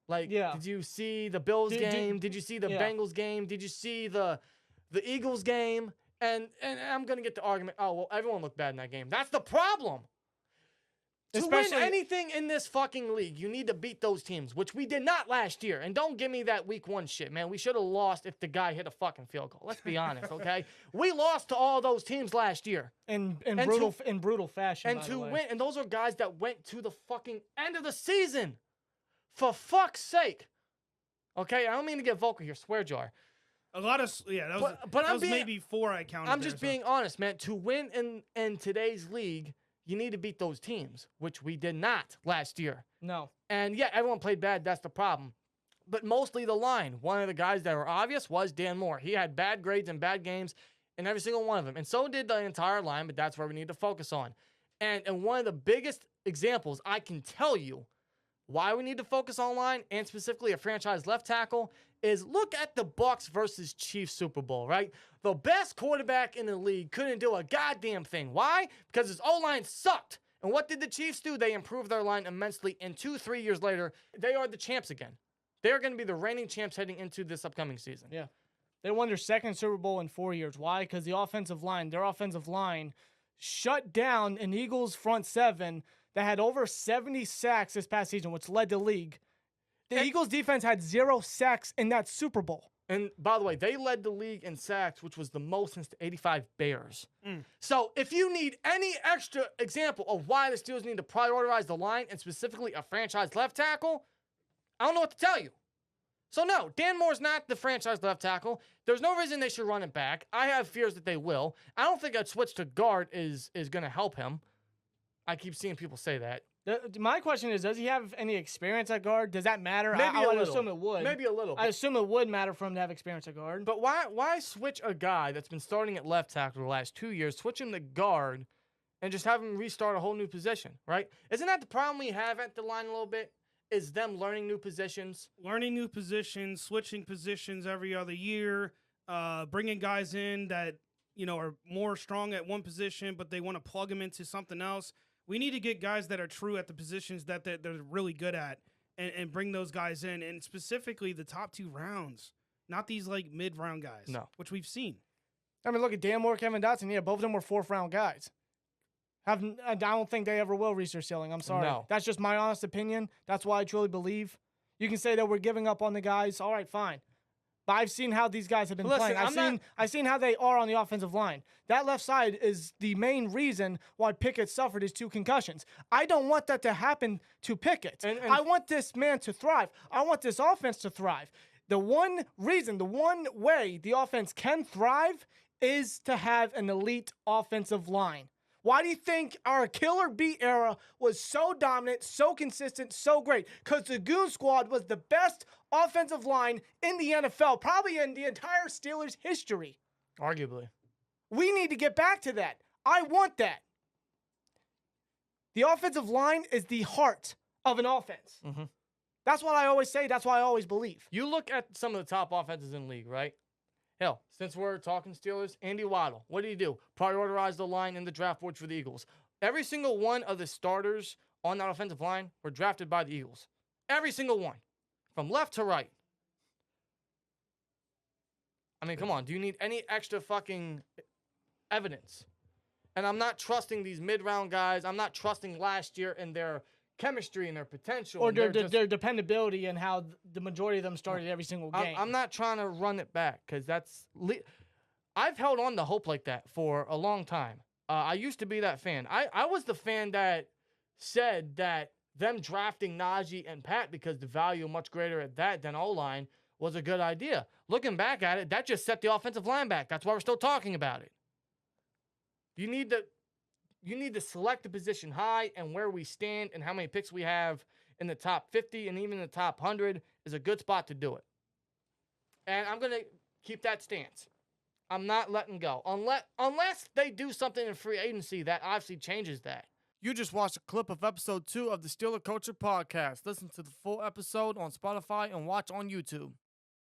Like, did you see the Bills game? Did you see the Bengals game? Did you see the Eagles game? And I'm going to get the argument, oh, well, everyone looked bad in that game. That's the problem. To win anything in this fucking league, you need to beat those teams, which we did not last year. And don't give me that week 1 shit, man. We should have lost if the guy hit a fucking field goal. Let's be honest, okay? We lost to all those teams last year. In brutal fashion, and to win, and those are guys that went to the fucking end of the season. For fuck's sake. Okay, I don't mean to get vocal here, swear jar. A lot of, that was maybe 4 I counted. I'm just being honest, man. To win in today's league, you need to beat those teams, which we did not last year. No. And yeah, everyone played bad. That's the problem. But mostly the line. One of the guys that were obvious was Dan Moore. He had bad grades and bad games in every single one of them. And so did the entire line, but that's where we need to focus on. And one of the biggest examples I can tell you why we need to focus on line, and specifically a franchise left tackle, is look at the Bucs versus Chiefs Super Bowl, right? The best quarterback in the league couldn't do a goddamn thing. Why? Because his O-line sucked. And what did the Chiefs do? They improved their line immensely, and 2-3 years later, they are the champs again. They're going to be the reigning champs heading into this upcoming season. Yeah. They won their second Super Bowl in 4 years. Why? Because their offensive line shut down an Eagles front seven that had over 70 sacks this past season, which led the league. The Eagles defense had 0 sacks in that Super Bowl. And by the way, they led the league in sacks, which was the most since the 85 Bears. So if you need any extra example of why the Steelers need to prioritize the line, and specifically a franchise left tackle, I don't know what to tell you. So no, Dan Moore's not the franchise left tackle. There's no reason they should run it back. I have fears that they will. I don't think a switch to guard is going to help him. I keep seeing people say that. My question is, does he have any experience at guard? Does that matter? Maybe I would assume it would. Maybe a little. I assume it would matter for him to have experience at guard. But why switch a guy that's been starting at left tackle the last 2 years, switch him to guard, and just have him restart a whole new position, right? Isn't that the problem we have at the line a little bit? Is them learning new positions? Learning new positions, switching positions every other year, bringing guys in that, are more strong at one position, but they want to plug them into something else. We need to get guys that are true at the positions that they're really good at and bring those guys in, and specifically the top 2 rounds, not these like mid-round guys, which we've seen. I mean, look at Dan Moore, Kevin Dotson. Yeah, both of them were 4th-round guys. I don't think they ever will reach their ceiling. I'm sorry. No. That's just my honest opinion. That's why I truly believe. You can say that we're giving up on the guys. All right, fine. But I've seen how these guys have been playing. I've seen how they are on the offensive line. That left side is the main reason why Pickett suffered his 2 concussions. I don't want that to happen to Pickett. And I want this man to thrive. I want this offense to thrive. The one way the offense can thrive is to have an elite offensive line. Why do you think our Killer B era was so dominant, so consistent, so great? Because the Goon Squad was the best offensive line in the NFL, probably in the entire Steelers history. Arguably. We need to get back to that. I want that. The offensive line is the heart of an offense. Mm-hmm. That's what I always say. That's what I always believe. You look at some of the top offenses in the league, right? Hell, since we're talking Steelers, Andy Waddle, what did he do? Prioritize the line in the draft board for the Eagles. Every single one of the starters on that offensive line were drafted by the Eagles. Every single one. From left to right. I mean, come on. Do you need any extra fucking evidence? And I'm not trusting these mid-round guys. I'm not trusting last year and their chemistry and their potential. Or their dependability and how the majority of them started every single game. I'm not trying to run it back because I've held on to hope like that for a long time. I used to be that fan. I was the fan that said that them drafting Najee and Pat because the value much greater at that than O-line was a good idea. Looking back at it, that just set the offensive line back. That's why we're still talking about it. You need to select the position high, and where we stand and how many picks we have in the top 50 and even the top 100 is a good spot to do it. And I'm going to keep that stance. I'm not letting go. Unless they do something in free agency that obviously changes that. You just watched a clip of episode 2 of the Steeler Culture Podcast. Listen to the full episode on Spotify and watch on YouTube.